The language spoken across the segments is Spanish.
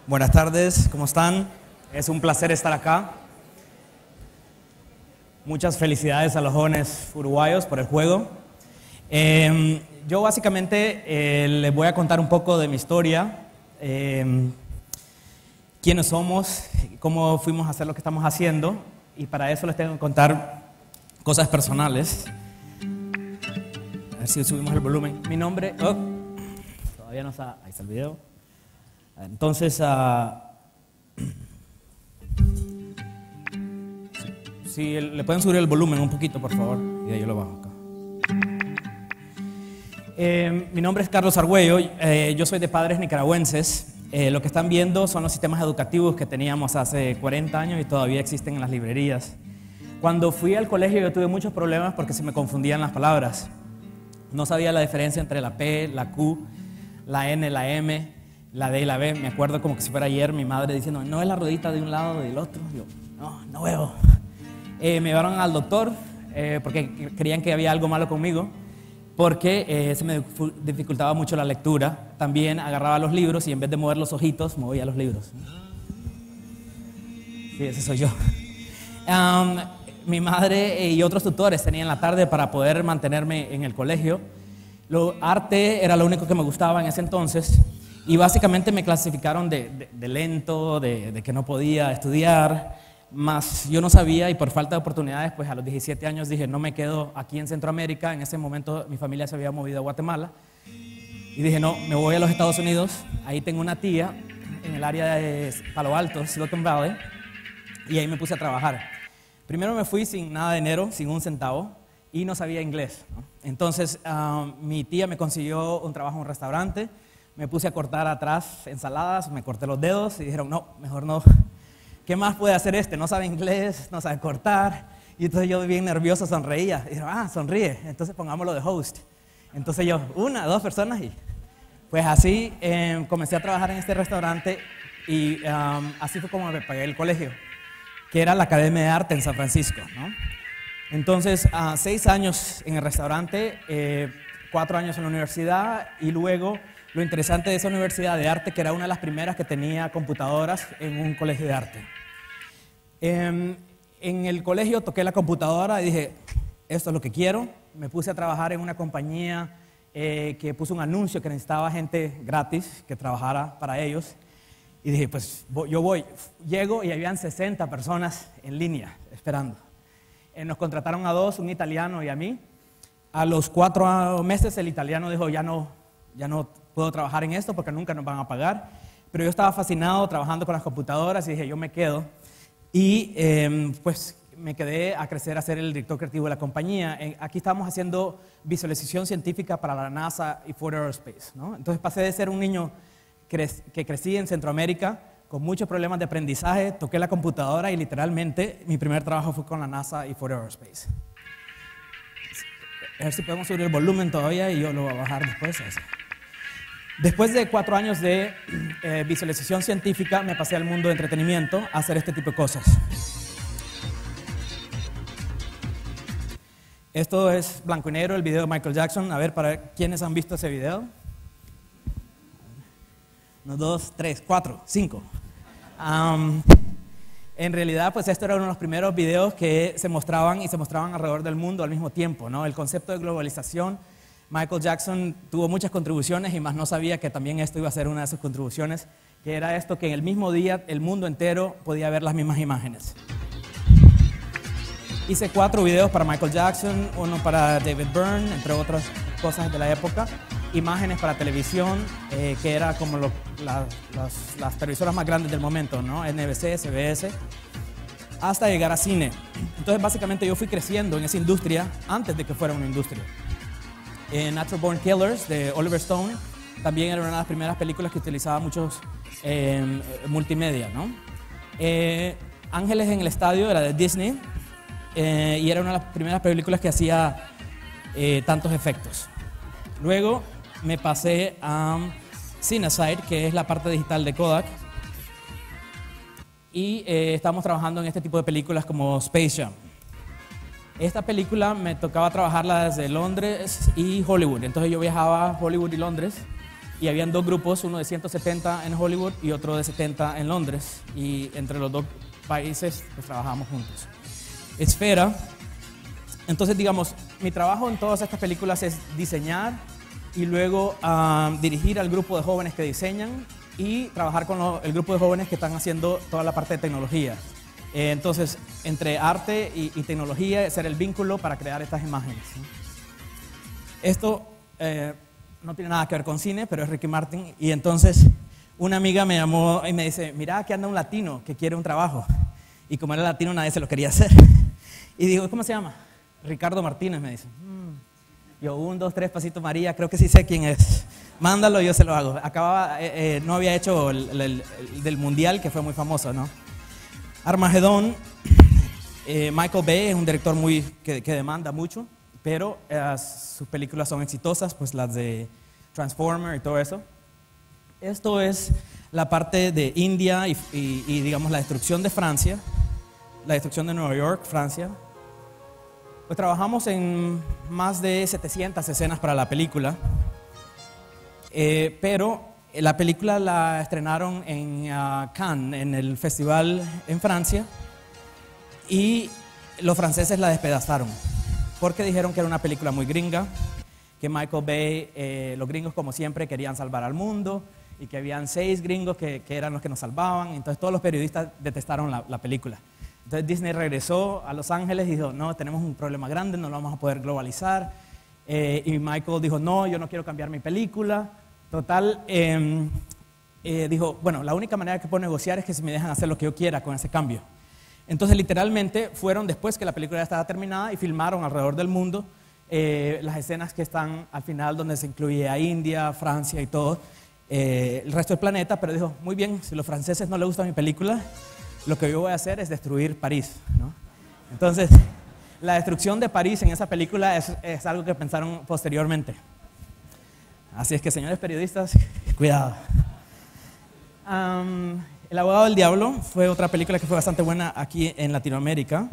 Buenas tardes, ¿cómo están? Es un placer estar acá. Muchas felicidades a los jóvenes uruguayos por el juego. Yo básicamente les voy a contar un poco de mi historia, quiénes somos, cómo fuimos a hacer lo que estamos haciendo, y para eso les tengo que contar cosas personales. A ver si subimos el volumen. Mi nombre... todavía no está... Ahí está el video. Entonces... si le pueden subir el volumen un poquito, por favor, y de ahí yo lo bajo acá. Mi nombre es Carlos Argüello, yo soy de padres nicaragüenses. Lo que están viendo son los sistemas educativos que teníamos hace 40 años y todavía existen en las librerías. Cuando fui al colegio yo tuve muchos problemas porque se me confundían las palabras. No sabía la diferencia entre la P, la Q, la N, la M, la D y la B. Me acuerdo como que si fuera ayer mi madre diciendo, no es la ruedita de un lado o del otro. Yo, no veo. Me llevaron al doctor porque creían que había algo malo conmigo, porque se me dificultaba mucho la lectura. También agarraba los libros y en vez de mover los ojitos, movía los libros. Sí, ese soy yo. Mi madre y otros tutores tenían la tarde para poder mantenerme en el colegio. Arte era lo único que me gustaba en ese entonces y básicamente me clasificaron de lento, de que no podía estudiar. Más yo no sabía y por falta de oportunidades, pues a los 17 años dije, no me quedo aquí en Centroamérica. En ese momento mi familia se había movido a Guatemala y dije, no, me voy a los Estados Unidos. Ahí tengo una tía en el área de Palo Alto, Silicon Valley, y ahí me puse a trabajar. Primero me fui sin nada de dinero, sin un centavo, y no sabía inglés, ¿no? Entonces mi tía me consiguió un trabajo en un restaurante, me puse a cortar atrás ensaladas, me corté los dedos y dijeron, no, mejor no. ¿Qué más puede hacer este? No sabe inglés, no sabe cortar. Y entonces yo bien nervioso sonreía. Y dijeron, sonríe, entonces pongámoslo de host. Entonces yo, 1, 2 personas y pues así comencé a trabajar en este restaurante y así fue como me pagué el colegio, que era la Academia de Arte en San Francisco, ¿no? Entonces, 6 años en el restaurante, 4 años en la universidad y luego lo interesante de esa universidad de arte que era una de las primeras que tenía computadoras en un colegio de arte. En el colegio toqué la computadora y dije, esto es lo que quiero. Me puse a trabajar en una compañía que puso un anuncio que necesitaba gente gratis que trabajara para ellos. Y dije, pues yo voy. Llego y habían 60 personas en línea esperando. Nos contrataron a 2, un italiano y a mí. A los 4 meses el italiano dijo, ya no puedo trabajar en esto porque nunca nos van a pagar. Pero yo estaba fascinado trabajando con las computadoras y dije, yo me quedo. Y pues me quedé a crecer a ser el director creativo de la compañía. Aquí estábamos haciendo visualización científica para la NASA y Ford Aerospace, ¿no? Entonces pasé de ser un niño que crecí en Centroamérica con muchos problemas de aprendizaje, toqué la computadora y literalmente mi primer trabajo fue con la NASA y Ford Aerospace. A ver si podemos subir el volumen todavía y yo lo voy a bajar después. Así. Después de 4 años de visualización científica, me pasé al mundo de entretenimiento a hacer este tipo de cosas. Esto es blanco y negro, el video de Michael Jackson. A ver, para quiénes han visto ese video. 1, 2, 3, 4, 5. En realidad, pues esto era uno de los primeros videos que se mostraban y se mostraban alrededor del mundo al mismo tiempo, ¿no? El concepto de globalización. Michael Jackson tuvo muchas contribuciones y más no sabía que también esto iba a ser una de sus contribuciones, que era esto que en el mismo día el mundo entero podía ver las mismas imágenes. Hice 4 videos para Michael Jackson, uno para David Byrne, entre otras cosas de la época, imágenes para televisión, que era como las televisoras más grandes del momento, ¿no? NBC, CBS, hasta llegar a cine. Entonces básicamente yo fui creciendo en esa industria antes de que fuera una industria. Natural Born Killers de Oliver Stone también era una de las primeras películas que utilizaba muchos multimedia, ¿no? Ángeles en el Estadio era de Disney y era una de las primeras películas que hacía tantos efectos. Luego me pasé a Cinesite, que es la parte digital de Kodak, y estamos trabajando en este tipo de películas como Space Jam. Esta película me tocaba trabajarla desde Londres y Hollywood, entonces yo viajaba a Hollywood y Londres y habían dos grupos, uno de 170 en Hollywood y otro de 70 en Londres, y entre los dos países pues trabajamos juntos. Esfera, entonces digamos, mi trabajo en todas estas películas es diseñar y luego dirigir al grupo de jóvenes que diseñan y trabajar con el grupo de jóvenes que están haciendo toda la parte de tecnología. Entonces, entre arte y tecnología, ser el vínculo para crear estas imágenes. Esto no tiene nada que ver con cine, pero es Ricky Martin. Y entonces, una amiga me llamó y me dice, mira, aquí anda un latino que quiere un trabajo. Y como era latino, nadie se lo quería hacer. Y digo, ¿cómo se llama? Ricardo Martínez, me dice. Yo, 1, 2, 3, pasito María, creo que sí sé quién es. Mándalo, yo se lo hago. Acababa, no había hecho el del Mundial, que fue muy famoso, ¿no? Armagedón, Michael Bay es un director que demanda mucho, pero sus películas son exitosas, pues las de Transformer y todo eso. Esto es la parte de India y digamos la destrucción de Francia, la destrucción de Nueva York, Francia. Pues trabajamos en más de 700 escenas para la película, pero la película la estrenaron en Cannes, en el festival en Francia, y los franceses la despedazaron, porque dijeron que era una película muy gringa, que Michael Bay, los gringos como siempre querían salvar al mundo, y que habían 6 gringos que eran los que nos salvaban, entonces todos los periodistas detestaron la película. Entonces Disney regresó a Los Ángeles y dijo, no, tenemos un problema grande, no lo vamos a poder globalizar. Y Michael dijo, no, yo no quiero cambiar mi película. Total, dijo, bueno, la única manera que puedo negociar es que si me dejan hacer lo que yo quiera con ese cambio. Entonces literalmente fueron después que la película ya estaba terminada y filmaron alrededor del mundo las escenas que están al final donde se incluye a India, Francia y todo, el resto del planeta, pero dijo, muy bien, si a los franceses no les gusta mi película, lo que yo voy a hacer es destruir París, ¿no? Entonces, la destrucción de París en esa película es algo que pensaron posteriormente. Así es que, señores periodistas, cuidado. El abogado del diablo fue otra película que fue bastante buena aquí en Latinoamérica.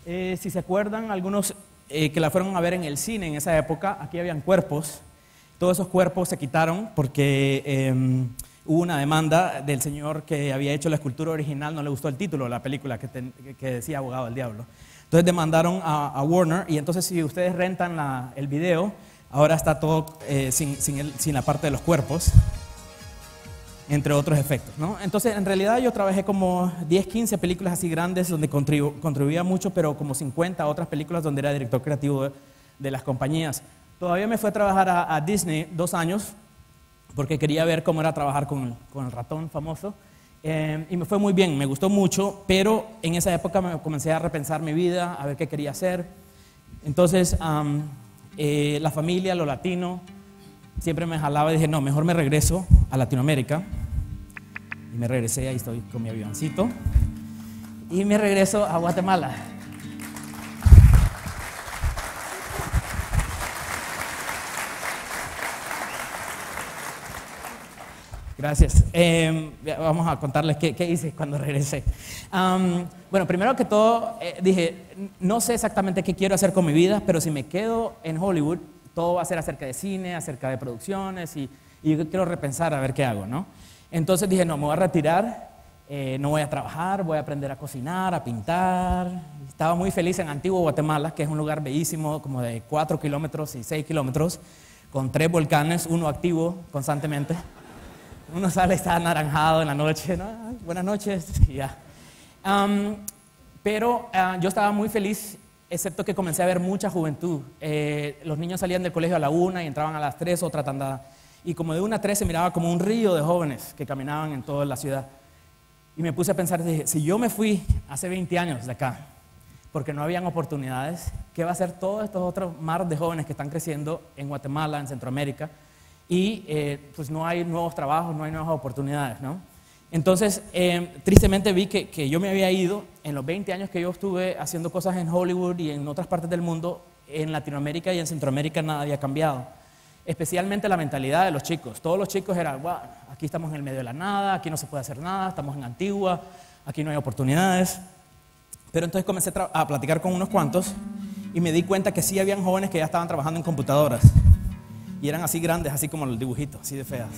Si se acuerdan, algunos que la fueron a ver en el cine en esa época, aquí habían cuerpos. Todos esos cuerpos se quitaron porque hubo una demanda del señor que había hecho la escultura original, no le gustó el título de la película que decía Abogado del Diablo. Entonces demandaron a Warner, y entonces si ustedes rentan el video, ahora está todo sin la parte de los cuerpos, entre otros efectos, ¿no? Entonces en realidad yo trabajé como 10, 15 películas así grandes donde contribuía mucho, pero como 50 otras películas donde era director creativo de las compañías. Todavía me fui a trabajar a Disney 2 años, porque quería ver cómo era trabajar con el ratón famoso, y me fue muy bien, me gustó mucho, pero en esa época me comencé a repensar mi vida, a ver qué quería hacer. Entonces la familia, lo latino, siempre me jalaba y dije, no, mejor me regreso a Latinoamérica, y me regresé, ahí estoy con mi avioncito, y me regreso a Guatemala. Gracias. Vamos a contarles qué hice cuando regresé. Bueno, primero que todo, dije, no sé exactamente qué quiero hacer con mi vida, pero si me quedo en Hollywood, todo va a ser acerca de cine, acerca de producciones, y yo quiero repensar a ver qué hago, ¿no? Entonces dije, no, me voy a retirar, no voy a trabajar, voy a aprender a cocinar, a pintar. Estaba muy feliz en Antigua Guatemala, que es un lugar bellísimo, como de 4 kilómetros y 6 kilómetros, con 3 volcanes, uno activo constantemente. Uno sale y está anaranjado en la noche, ¿no? Ay, buenas noches, y ya. Pero yo estaba muy feliz, excepto que comencé a ver mucha juventud. Los niños salían del colegio a la 1 y entraban a las 3, otra tanda. Y como de 1 a 3 se miraba como un río de jóvenes que caminaban en toda la ciudad. Y me puse a pensar, dije, si yo me fui hace 20 años de acá, porque no habían oportunidades, ¿qué va a hacer todos estos otros mar de jóvenes que están creciendo en Guatemala, en Centroamérica? Y pues no hay nuevos trabajos, no hay nuevas oportunidades, ¿no? Entonces, tristemente vi que yo me había ido en los 20 años que yo estuve haciendo cosas en Hollywood y en otras partes del mundo, en Latinoamérica y en Centroamérica nada había cambiado. Especialmente la mentalidad de los chicos. Todos los chicos eran, wow, aquí estamos en el medio de la nada, aquí no se puede hacer nada, estamos en Antigua, aquí no hay oportunidades. Pero entonces comencé a platicar con unos cuantos y me di cuenta que sí habían jóvenes que ya estaban trabajando en computadoras. y eran así grandes, así como los dibujitos, así de feas.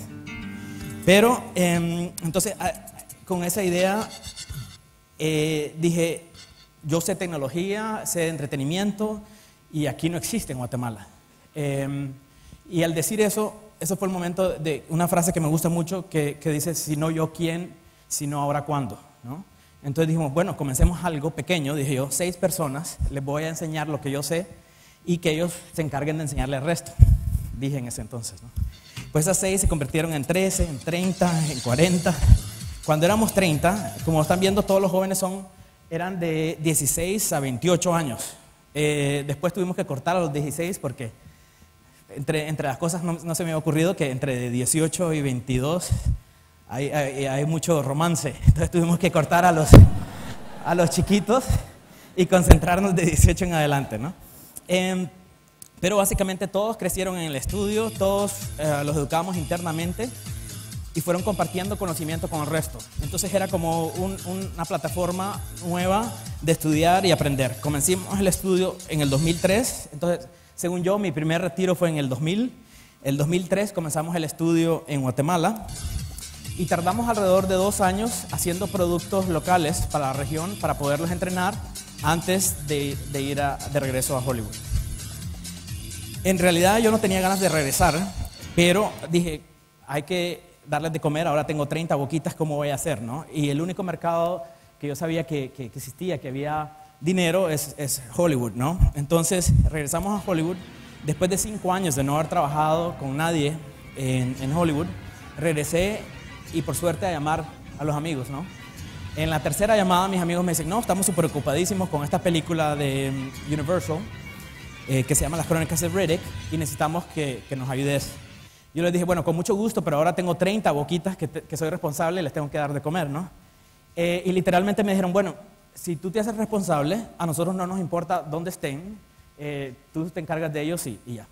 Pero entonces con esa idea dije, yo sé tecnología, sé entretenimiento y aquí no existe en Guatemala. Y al decir eso, eso fue el momento de una frase que me gusta mucho que dice, si no yo quién, si no ahora cuándo, ¿no? Entonces dijimos, bueno, comencemos algo pequeño, dije yo, 6 personas, les voy a enseñar lo que yo sé y que ellos se encarguen de enseñarle al resto, dije en ese entonces, ¿no? Pues esas 6 se convirtieron en 13, en 30, en 40. Cuando éramos 30, como están viendo, todos los jóvenes eran de 16 a 28 años. Después tuvimos que cortar a los 16 porque entre las cosas no se me había ocurrido que entre 18 y 22 hay mucho romance. Entonces tuvimos que cortar a los chiquitos y concentrarnos de 18 en adelante, ¿no? Pero básicamente todos crecieron en el estudio, todos los educamos internamente y fueron compartiendo conocimiento con el resto. Entonces era como una plataforma nueva de estudiar y aprender. Comenzamos el estudio en el 2003, entonces según yo mi primer retiro fue en el 2000. El 2003 comenzamos el estudio en Guatemala y tardamos alrededor de 2 años haciendo productos locales para la región para poderlos entrenar antes de ir de regreso a Hollywood. En realidad yo no tenía ganas de regresar, pero dije, hay que darles de comer, ahora tengo 30 boquitas, ¿cómo voy a hacer, no? Y el único mercado que yo sabía que existía, que había dinero, es Hollywood, ¿no? Entonces regresamos a Hollywood, después de 5 años de no haber trabajado con nadie en Hollywood, regresé y por suerte a llamar a los amigos, ¿no? En la tercera llamada mis amigos me dicen, no, estamos súper ocupadísimos con esta película de Universal, que se llama Las Crónicas de Riddick y necesitamos que nos ayudes. Yo les dije, bueno, con mucho gusto, pero ahora tengo 30 boquitas que soy responsable y les tengo que dar de comer, ¿no? Y literalmente me dijeron, bueno, si tú te haces responsable, a nosotros no nos importa dónde estén, tú te encargas de ellos y ya.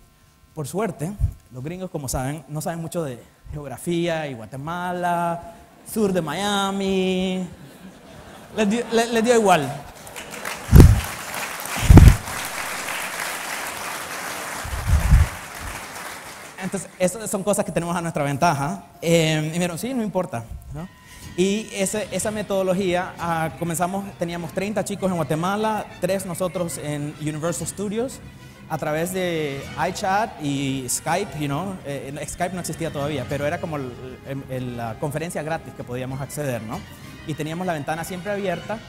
Por suerte, los gringos, como saben, no saben mucho de geografía y Guatemala, sur de Miami, les dio igual. Entonces, esas son cosas que tenemos a nuestra ventaja. Y me dijeron, sí, no importa, ¿no? Y esa metodología, teníamos 30 chicos en Guatemala, 3 nosotros en Universal Studios, a través de iChat y Skype, Skype no existía todavía, pero era como la conferencia gratis que podíamos acceder, ¿no? Y teníamos la ventana siempre abierta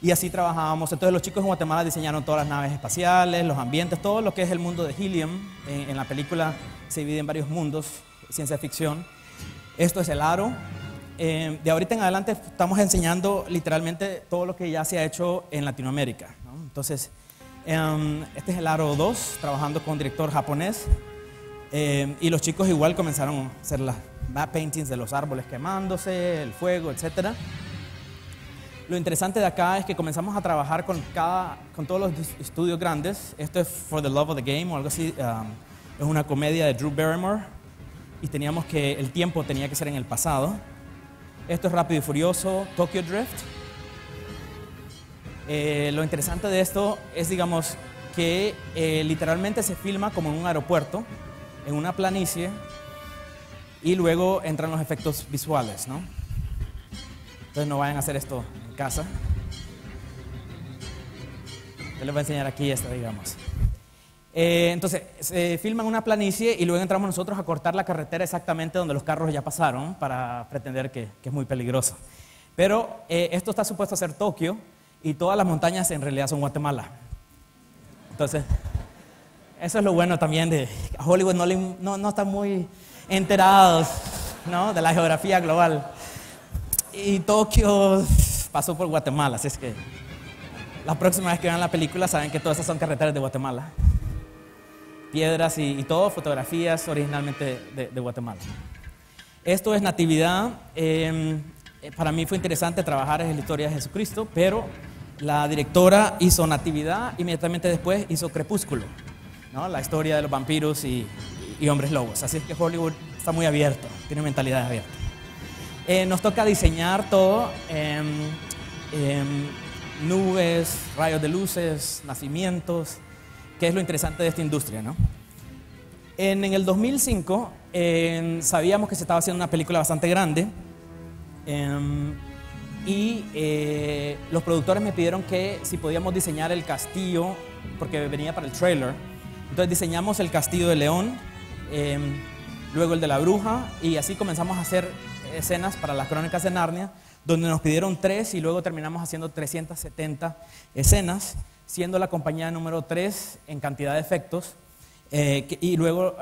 y así trabajábamos. Entonces los chicos en Guatemala diseñaron todas las naves espaciales, los ambientes, todo lo que es el mundo de Helium. En la película se divide en varios mundos, ciencia ficción. Esto es el aro. De ahorita en adelante estamos enseñando literalmente todo lo que ya se ha hecho en Latinoamérica, ¿no? Entonces, este es el aro 2, trabajando con un director japonés. Y los chicos igual comenzaron a hacer las map paintings de los árboles quemándose, el fuego, etc. Lo interesante de acá es que comenzamos a trabajar con todos los estudios grandes. Esto es For the Love of the Game o algo así. Es una comedia de Drew Barrymore y el tiempo tenía que ser en el pasado. Esto es Rápido y Furioso, Tokyo Drift. Lo interesante de esto es, digamos, que literalmente se filma como en un aeropuerto, en una planicie, y luego entran los efectos visuales, ¿no? Entonces no vayan a hacer esto en casa. Yo les voy a enseñar aquí esta, digamos. Entonces, se filma en una planicie y luego entramos nosotros a cortar la carretera exactamente donde los carros ya pasaron para pretender que es muy peligroso. Pero esto está supuesto a ser Tokio y todas las montañas en realidad son Guatemala. Entonces, eso es lo bueno también de Hollywood, no están muy enterados, ¿no?, de la geografía global. Y Tokio pasó por Guatemala, así es que la próxima vez que vean la película saben que todas esas son carreteras de Guatemala. Piedras y todo, fotografías originalmente de Guatemala. Esto es Natividad. Para mí fue interesante trabajar en la historia de Jesucristo, pero la directora hizo Natividad, inmediatamente después hizo Crepúsculo, ¿no?, la historia de los vampiros y hombres lobos. Así es que Hollywood está muy abierto, tiene mentalidad abierta. Nos toca diseñar todo, nubes, rayos de luces, nacimientos, que es lo interesante de esta industria, ¿no? En el 2005 sabíamos que se estaba haciendo una película bastante grande y los productores me pidieron que si podíamos diseñar el castillo, porque venía para el trailer. Entonces diseñamos el castillo de León, luego el de la bruja, y así comenzamos a hacer escenas para las Crónicas de Narnia, donde nos pidieron 3 y luego terminamos haciendo 370 escenas, siendo la compañía número 3 en cantidad de efectos, y luego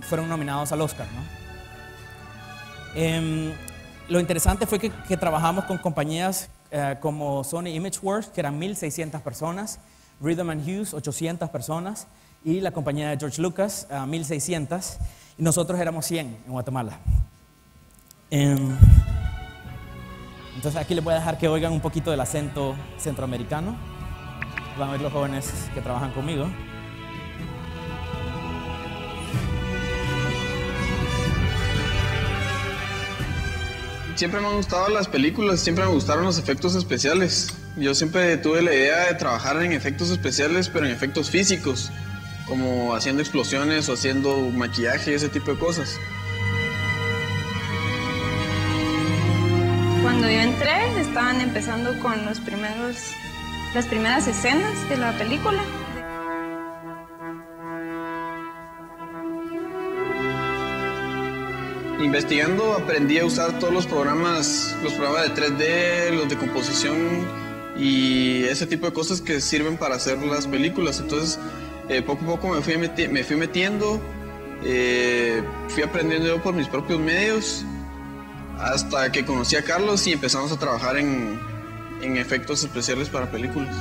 fueron nominados al Oscar, ¿no? Lo interesante fue que trabajamos con compañías como Sony Imageworks, que eran 1.600 personas, Rhythm and Hughes, 800 personas, y la compañía de George Lucas, 1.600, y nosotros éramos 100 en Guatemala. Entonces aquí les voy a dejar que oigan un poquito del acento centroamericano. Van a ver los jóvenes que trabajan conmigo. Siempre me han gustado las películas, siempre me gustaron los efectos especiales. Yo siempre tuve la idea de trabajar en efectos especiales, pero en efectos físicos, como haciendo explosiones o haciendo maquillaje, ese tipo de cosas. Cuando yo entré, estaban empezando con las primeras escenas de la película. Investigando aprendí a usar todos los programas de 3D, los de composición y ese tipo de cosas que sirven para hacer las películas. Entonces, poco a poco me fui metiendo, fui aprendiendo yo por mis propios medios, hasta que conocí a Carlos y empezamos a trabajar en efectos especiales para películas.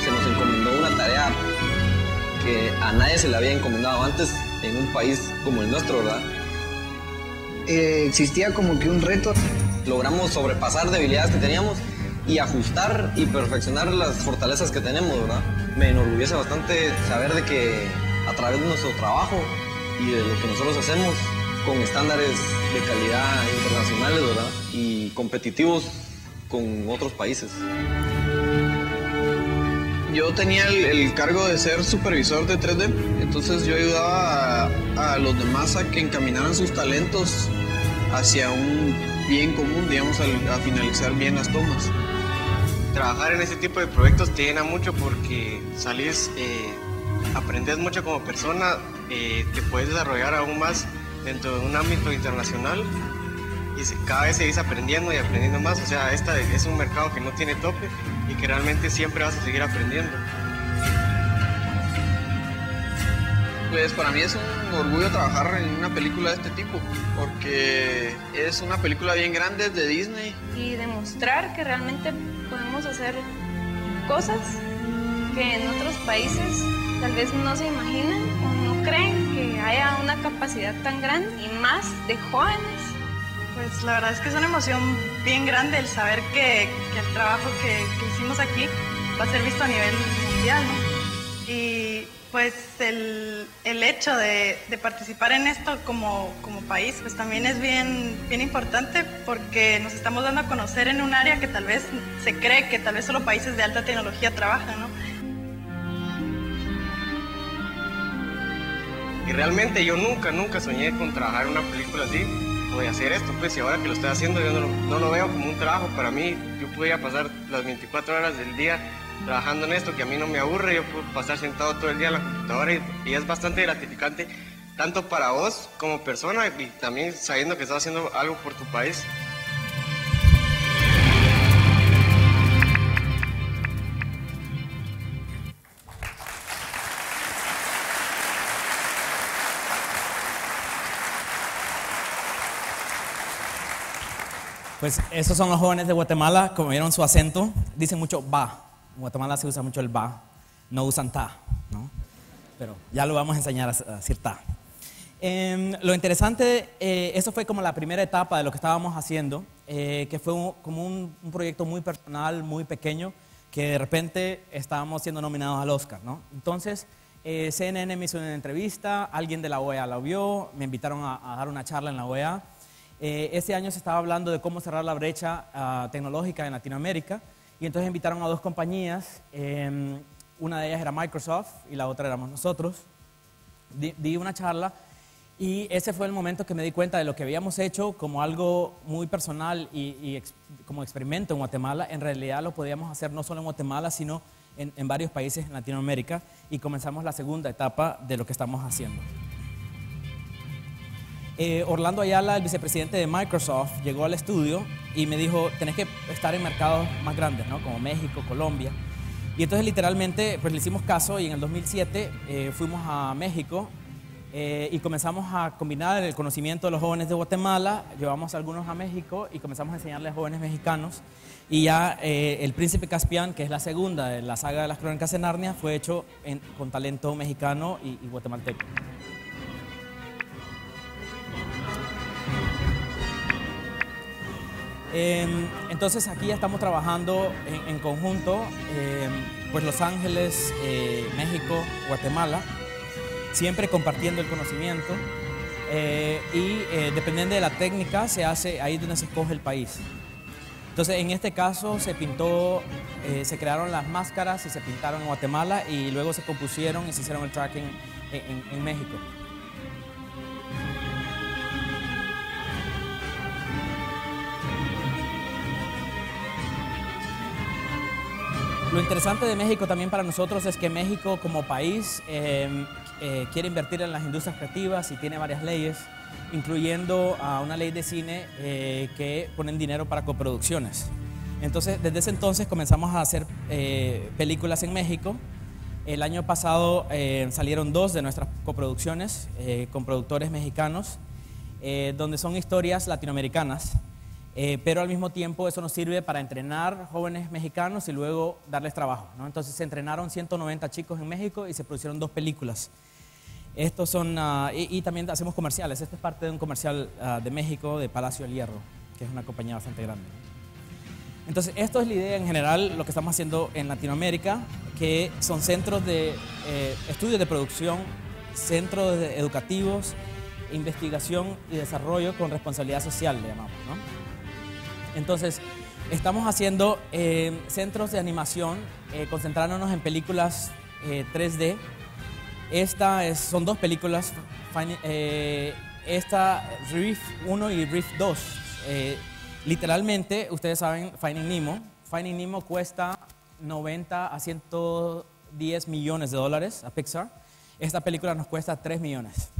Se nos encomendó una tarea que a nadie se le había encomendado antes en un país como el nuestro, ¿verdad? Existía como que un reto. Logramos sobrepasar debilidades que teníamos y ajustar y perfeccionar las fortalezas que tenemos, ¿verdad? Me enorgullece bastante saber de que a través de nuestro trabajo y de lo que nosotros hacemos, con estándares de calidad internacionales, ¿verdad? Y competitivos con otros países. Yo tenía el cargo de ser supervisor de 3D, entonces yo ayudaba a los demás a que encaminaran sus talentos hacia un bien común, digamos, a finalizar bien las tomas. Trabajar en ese tipo de proyectos te llena mucho porque salís, aprendes mucho como persona, te puedes desarrollar aún más dentro de un ámbito internacional y cada vez seguís aprendiendo y aprendiendo más. O sea, este es un mercado que no tiene tope y que realmente siempre vas a seguir aprendiendo. Pues para mí es un orgullo trabajar en una película de este tipo, porque es una película bien grande de Disney. Y demostrar que realmente podemos hacer cosas que en otros países tal vez no se imaginan o no creen que haya una capacidad tan grande y más de jóvenes. Pues la verdad es que es una emoción bien grande el saber que el trabajo que hicimos aquí va a ser visto a nivel mundial, ¿no? Y pues el hecho de participar en esto como país pues también es bien importante porque nos estamos dando a conocer en un área que tal vez se cree que tal vez solo países de alta tecnología trabajan, ¿no? Y realmente yo nunca soñé con trabajar en una película así. Voy a hacer esto, pues, y ahora que lo estoy haciendo yo no lo veo como un trabajo para mí. Yo podría pasar las 24 horas del día trabajando en esto, que a mí no me aburre. Yo puedo pasar sentado todo el día en la computadora y es bastante gratificante, tanto para vos como persona y también sabiendo que estás haciendo algo por tu país. Pues esos son los jóvenes de Guatemala, como vieron su acento, dicen mucho va. En Guatemala se usa mucho el va, no usan ta, ¿no? Pero ya lo vamos a enseñar a decir ta. Lo interesante, eso fue como la primera etapa de lo que estábamos haciendo, que fue como un proyecto muy personal, muy pequeño, que de repente estábamos siendo nominados al Oscar, ¿no? Entonces, CNN me hizo una entrevista, alguien de la OEA la vio, me invitaron a dar una charla en la OEA. Ese año se estaba hablando de cómo cerrar la brecha tecnológica en Latinoamérica y entonces invitaron a 2 compañías, una de ellas era Microsoft y la otra éramos nosotros. Di una charla y ese fue el momento que me di cuenta de lo que habíamos hecho como algo muy personal y como experimento en Guatemala. En realidad lo podíamos hacer no solo en Guatemala, sino en varios países en Latinoamérica, y comenzamos la segunda etapa de lo que estamos haciendo. Orlando Ayala, el vicepresidente de Microsoft, llegó al estudio y me dijo, tenés que estar en mercados más grandes, ¿no? Como México, Colombia. Y entonces literalmente pues le hicimos caso y en el 2007 fuimos a México y comenzamos a combinar el conocimiento de los jóvenes de Guatemala, llevamos a algunos a México y comenzamos a enseñarles a jóvenes mexicanos. Y ya El Príncipe Caspian, que es la segunda de la saga de las Crónicas de Narnia, fue hecho con talento mexicano y guatemalteco. Entonces aquí ya estamos trabajando en conjunto, pues Los Ángeles, México, Guatemala, siempre compartiendo el conocimiento y dependiendo de la técnica se hace ahí donde se escoge el país. Entonces en este caso se pintó, se crearon las máscaras y se pintaron en Guatemala y luego se compusieron y se hicieron el tracking en México. Lo interesante de México también para nosotros es que México como país quiere invertir en las industrias creativas y tiene varias leyes, incluyendo una ley de cine que ponen dinero para coproducciones. Entonces, desde ese entonces comenzamos a hacer películas en México. El año pasado salieron 2 de nuestras coproducciones con productores mexicanos, donde son historias latinoamericanas. Pero al mismo tiempo eso nos sirve para entrenar jóvenes mexicanos y luego darles trabajo, ¿no? Entonces se entrenaron 190 chicos en México y se produjeron 2 películas. Estos son, y también hacemos comerciales. Esto es parte de un comercial de México, de Palacio del Hierro, que es una compañía bastante grande. Entonces esto es la idea en general, lo que estamos haciendo en Latinoamérica, que son centros de estudios de producción, centros educativos, investigación y desarrollo con responsabilidad social, le llamamos, ¿no? Entonces, estamos haciendo centros de animación, concentrándonos en películas 3D. Son 2 películas, esta Reef 1 y Reef 2. Literalmente, ustedes saben, Finding Nemo. Finding Nemo cuesta 90 a 110 millones de dólares a Pixar. Esta película nos cuesta 3 millones.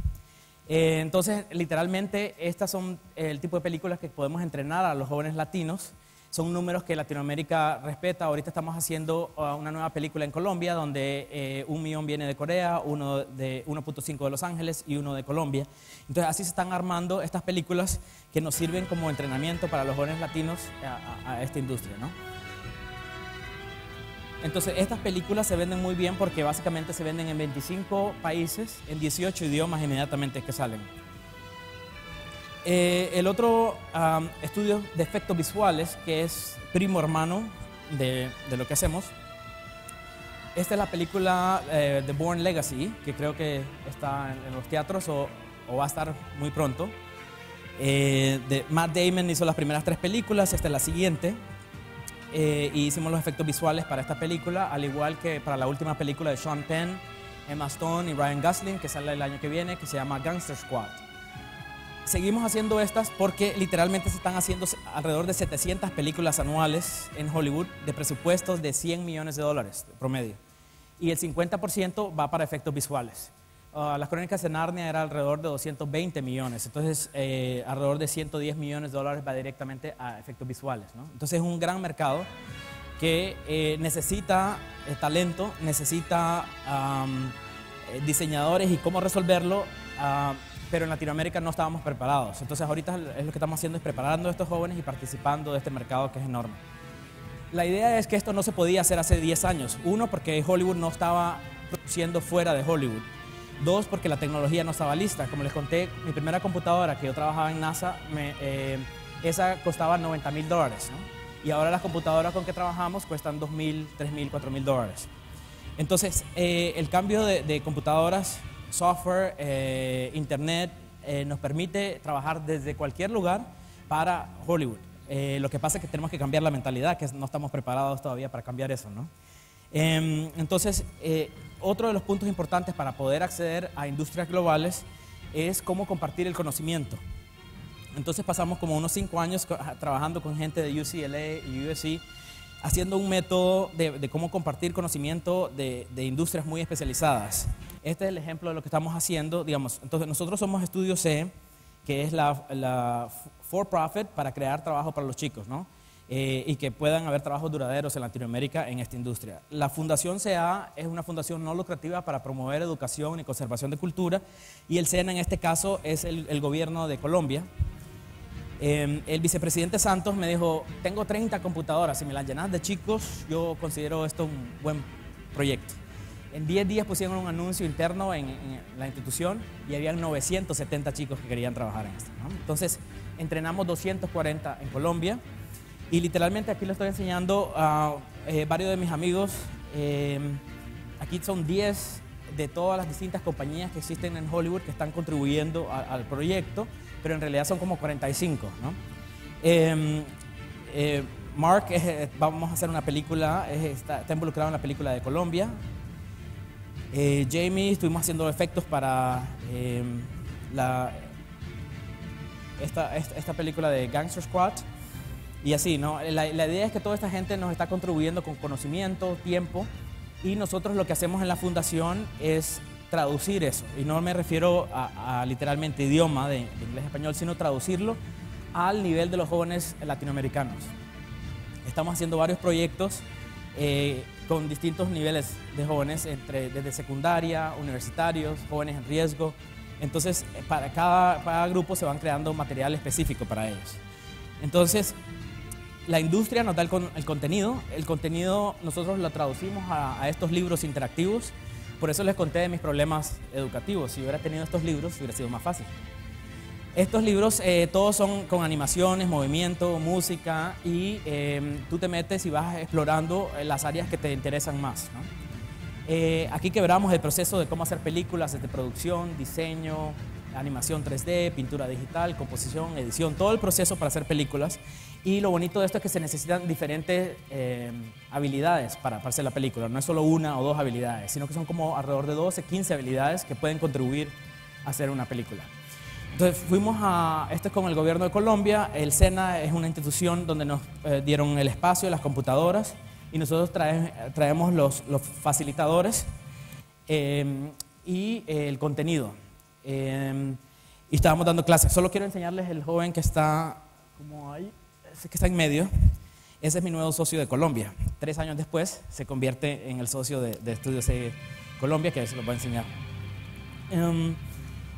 Entonces, literalmente, estas son el tipo de películas que podemos entrenar a los jóvenes latinos. Son números que Latinoamérica respeta. Ahorita estamos haciendo una nueva película en Colombia, donde 1 millón viene de Corea, 1.5 de Los Ángeles y 1 de Colombia. Entonces, así se están armando estas películas que nos sirven como entrenamiento para los jóvenes latinos a esta industria, ¿no? Entonces, estas películas se venden muy bien porque básicamente se venden en 25 países, en 18 idiomas inmediatamente que salen. El otro estudio de efectos visuales, que es primo hermano de lo que hacemos, esta es la película The Bourne Legacy, que creo que está en los teatros o va a estar muy pronto. Matt Damon hizo las primeras 3 películas, esta es la siguiente. Y hicimos los efectos visuales para esta película, al igual que para la última película de Sean Penn, Emma Stone y Ryan Gosling, que sale el año que viene, que se llama Gangster Squad. Seguimos haciendo estas porque literalmente se están haciendo alrededor de 700 películas anuales en Hollywood de presupuestos de 100 millones de dólares promedio. Y el 50% va para efectos visuales. Las Crónicas de Narnia era alrededor de 220 millones, entonces alrededor de 110 millones de dólares va directamente a efectos visuales, ¿no? Entonces es un gran mercado que necesita talento, necesita diseñadores y cómo resolverlo, pero en Latinoamérica no estábamos preparados. Entonces ahorita es lo que estamos haciendo, es preparando a estos jóvenes y participando de este mercado que es enorme. La idea es que esto no se podía hacer hace 10 años. 1, porque Hollywood no estaba produciendo fuera de Hollywood. 2, porque la tecnología no estaba lista. Como les conté, mi primera computadora que yo trabajaba en NASA, esa costaba $90,000, ¿no? Y ahora las computadoras con que trabajamos cuestan $2,000, $3,000, $4,000. Entonces, el cambio de computadoras, software, internet, nos permite trabajar desde cualquier lugar para Hollywood. Lo que pasa es que tenemos que cambiar la mentalidad, que no estamos preparados todavía para cambiar eso, ¿no? Entonces, otro de los puntos importantes para poder acceder a industrias globales es cómo compartir el conocimiento. Entonces pasamos como unos 5 años trabajando con gente de UCLA y USC, haciendo un método de cómo compartir conocimiento de industrias muy especializadas. Este es el ejemplo de lo que estamos haciendo, digamos. Entonces nosotros somos Estudio C, que es la for-profit para crear trabajo para los chicos, ¿no? Y que puedan haber trabajos duraderos en Latinoamérica en esta industria. La Fundación CA es una fundación no lucrativa para promover educación y conservación de cultura, y el SENA en este caso es el gobierno de Colombia. El vicepresidente Santos me dijo, tengo 30 computadoras, si me las llenas de chicos, yo considero esto un buen proyecto. En 10 días pusieron un anuncio interno en la institución y habían 970 chicos que querían trabajar en esto, ¿no? Entonces, entrenamos 240 en Colombia y literalmente aquí lo estoy enseñando a varios de mis amigos. Aquí son 10 de todas las distintas compañías que existen en Hollywood que están contribuyendo al proyecto, pero en realidad son como 45, ¿no? Mark, vamos a hacer una película, está involucrado en la película de Colombia. Jamie, estuvimos haciendo efectos para esta película de Gangster Squad. Y así, ¿no? La idea es que toda esta gente nos está contribuyendo con conocimiento, tiempo, y nosotros lo que hacemos en la fundación es traducir eso. Y no me refiero a literalmente idioma de inglés a español, sino traducirlo al nivel de los jóvenes latinoamericanos. Estamos haciendo varios proyectos con distintos niveles de jóvenes, desde secundaria, universitarios, jóvenes en riesgo. Entonces, para cada grupo se van creando material específico para ellos. Entonces, la industria nos da el contenido. El contenido nosotros lo traducimos a estos libros interactivos. Por eso les conté de mis problemas educativos. Si hubiera tenido estos libros, hubiera sido más fácil. Estos libros todos son con animaciones, movimiento, música, y tú te metes y vas explorando las áreas que te interesan más, ¿no? Aquí quebramos el proceso de cómo hacer películas, desde producción, diseño, animación 3D, pintura digital, composición, edición, todo el proceso para hacer películas. Y lo bonito de esto es que se necesitan diferentes habilidades para hacer la película. No es solo una o dos habilidades, sino que son como alrededor de 12, 15 habilidades que pueden contribuir a hacer una película. Entonces esto es con el gobierno de Colombia. El SENA es una institución donde nos dieron el espacio, las computadoras, y nosotros traemos los facilitadores y el contenido. Y estábamos dando clases. Solo quiero enseñarles el joven que está como ahí, ese que está en medio. Ese es mi nuevo socio de Colombia. 3 años después se convierte en el socio de Estudio C Colombia, que se los voy a enseñar.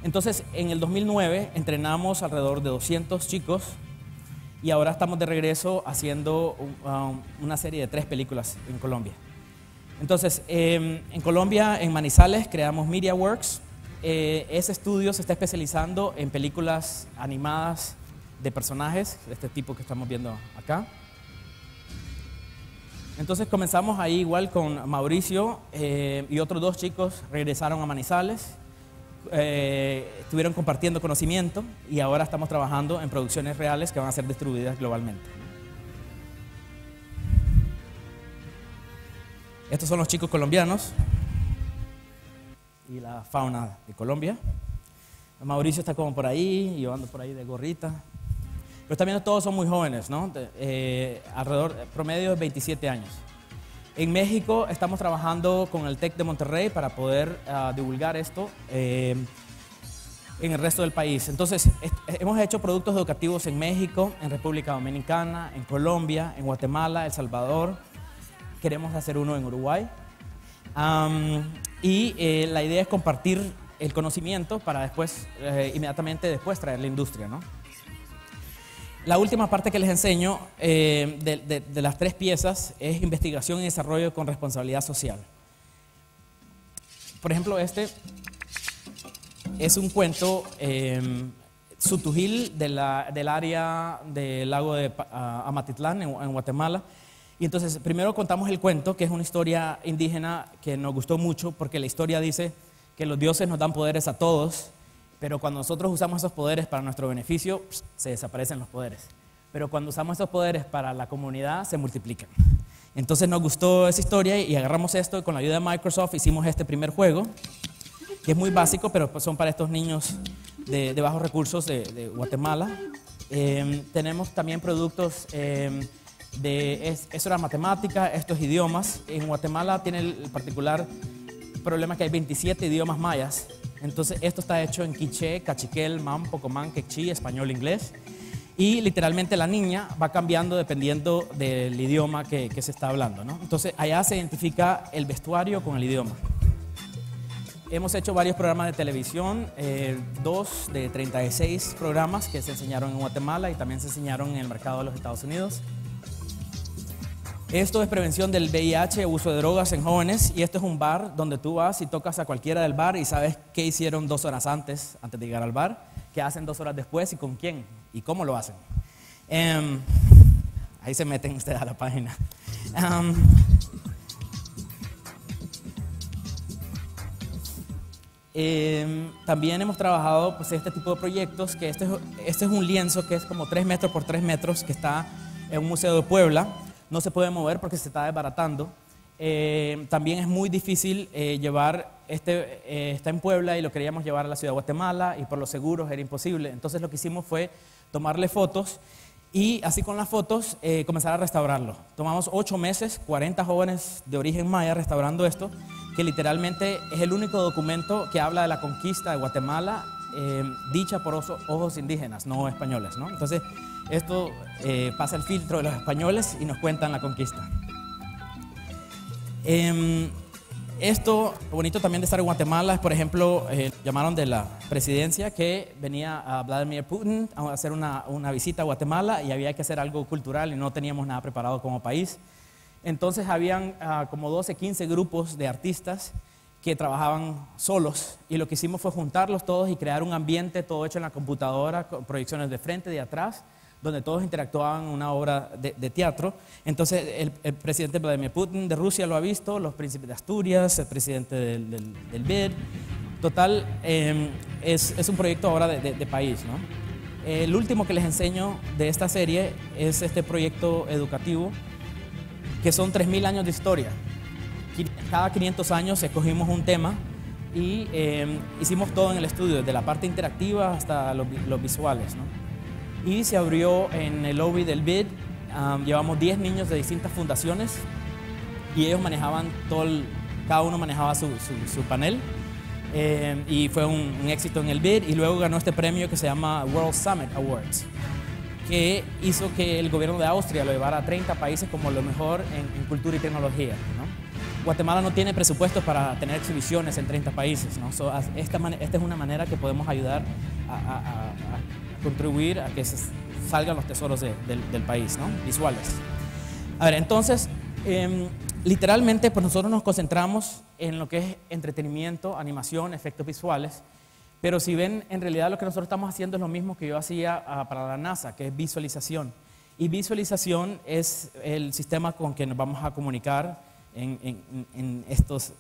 Entonces, en el 2009 entrenamos alrededor de 200 chicos y ahora estamos de regreso haciendo una serie de 3 películas en Colombia. Entonces, en Colombia, en Manizales, creamos MediaWorks. Ese estudio se está especializando en películas animadas de personajes, de este tipo que estamos viendo acá. Entonces comenzamos ahí igual con Mauricio y otros 2 chicos regresaron a Manizales. Estuvieron compartiendo conocimiento y ahora estamos trabajando en producciones reales que van a ser distribuidas globalmente. Estos son los chicos colombianos y la fauna de Colombia. Mauricio está como por ahí, yo ando por ahí de gorrita. Pero también todos son muy jóvenes, ¿no? Promedio de 27 años. En México estamos trabajando con el TEC de Monterrey para poder divulgar esto en el resto del país. Entonces, hemos hecho productos educativos en México, en República Dominicana, en Colombia, en Guatemala, El Salvador. Queremos hacer uno en Uruguay. Y la idea es compartir el conocimiento para después, inmediatamente después, traer la industria, ¿no? La última parte que les enseño de las 3 piezas es investigación y desarrollo con responsabilidad social. Por ejemplo, este es un cuento Sutujil del área del lago de Amatitlán en Guatemala. Y entonces primero contamos el cuento, que es una historia indígena que nos gustó mucho porque la historia dice que los dioses nos dan poderes a todos, pero cuando nosotros usamos esos poderes para nuestro beneficio, se desaparecen los poderes. Pero cuando usamos esos poderes para la comunidad, se multiplican. Entonces nos gustó esa historia y agarramos esto y con la ayuda de Microsoft hicimos este primer juego, que es muy básico, pero pues son para estos niños de bajos recursos de Guatemala. Tenemos también productos eso era matemática, estos idiomas. En Guatemala tiene el particular problema que hay 27 idiomas mayas. Entonces esto está hecho en quiché, cachiquel, mam, pocomán, quechí, español, inglés. Y literalmente la niña va cambiando dependiendo del idioma que se está hablando, ¿no? Entonces allá se identifica el vestuario con el idioma. Hemos hecho varios programas de televisión, 2 de 36 programas que se enseñaron en Guatemala y también se enseñaron en el mercado de los Estados Unidos. Esto es prevención del VIH, uso de drogas en jóvenes, y esto es un bar donde tú vas y tocas a cualquiera del bar y sabes qué hicieron 2 horas antes de llegar al bar, qué hacen 2 horas después y con quién y cómo lo hacen. Ahí se meten ustedes a la página. También hemos trabajado pues, este tipo de proyectos, que este es un lienzo que es como 3 metros por 3 metros que está en un museo de Puebla. No se puede mover porque se está desbaratando. También es muy difícil llevar, está en Puebla y lo queríamos llevar a la ciudad de Guatemala y por los seguros era imposible. Entonces lo que hicimos fue tomarle fotos y así con las fotos comenzar a restaurarlo. Tomamos 8 meses, 40 jóvenes de origen maya restaurando esto, que literalmente es el único documento que habla de la conquista de Guatemala dicha por ojos indígenas, no españoles, ¿no? Entonces esto pasa el filtro de los españoles y nos cuentan la conquista. Esto, lo bonito también de estar en Guatemala es, por ejemplo, llamaron de la presidencia que venía a Vladimir Putin a hacer una visita a Guatemala y había que hacer algo cultural y no teníamos nada preparado como país. Entonces habían como 12, 15 grupos de artistas que trabajaban solos y lo que hicimos fue juntarlos todos y crear un ambiente todo hecho en la computadora, con proyecciones de frente y de atrás, donde todos interactuaban en una obra de teatro. Entonces el presidente Vladimir Putin de Rusia lo ha visto, los príncipes de Asturias, el presidente del BID. Total, es un proyecto ahora de país, ¿no? El último que les enseño de esta serie es este proyecto educativo, que son 3.000 años de historia. Cada 500 años escogimos un tema y hicimos todo en el estudio, desde la parte interactiva hasta los visuales, ¿no? Y se abrió en el lobby del BID. Llevamos 10 niños de distintas fundaciones y ellos manejaban cada uno manejaba su panel y fue un éxito en el BID y luego ganó este premio que se llama World Summit Awards, que hizo que el gobierno de Austria lo llevara a 30 países como lo mejor en cultura y tecnología, ¿no? Guatemala no tiene presupuestos para tener exhibiciones en 30 países, ¿no? Esta es una manera que podemos ayudar a contribuir a que salgan los tesoros del país, ¿no? Visuales. A ver, entonces, literalmente pues nosotros nos concentramos en lo que es entretenimiento, animación, efectos visuales, pero si ven, en realidad lo que nosotros estamos haciendo es lo mismo que yo hacía para la NASA, que es visualización. Y visualización es el sistema con que nos vamos a comunicar en estos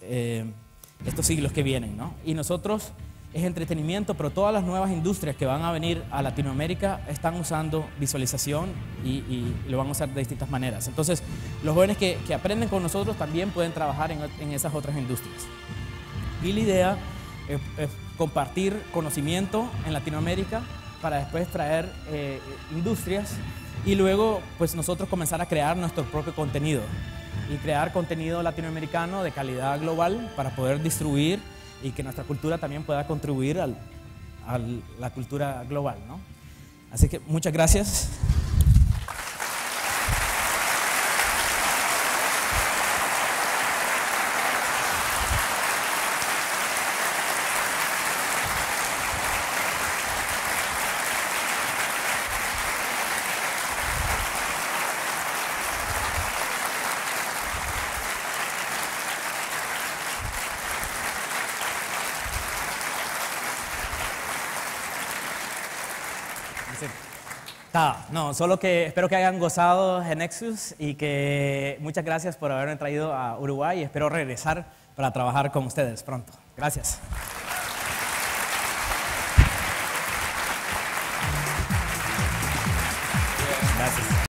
siglos que vienen, ¿no? Y nosotros es entretenimiento, pero todas las nuevas industrias que van a venir a Latinoamérica están usando visualización y lo van a usar de distintas maneras. Entonces, los jóvenes que aprenden con nosotros también pueden trabajar en esas otras industrias. Y la idea es compartir conocimiento en Latinoamérica para después traer industrias y luego pues nosotros comenzar a crear nuestro propio contenido y crear contenido latinoamericano de calidad global para poder distribuir y que nuestra cultura también pueda contribuir a la cultura global, ¿no? Así que muchas gracias. No, solo que espero que hayan gozado en Nexus y que muchas gracias por haberme traído a Uruguay y espero regresar para trabajar con ustedes pronto. Gracias.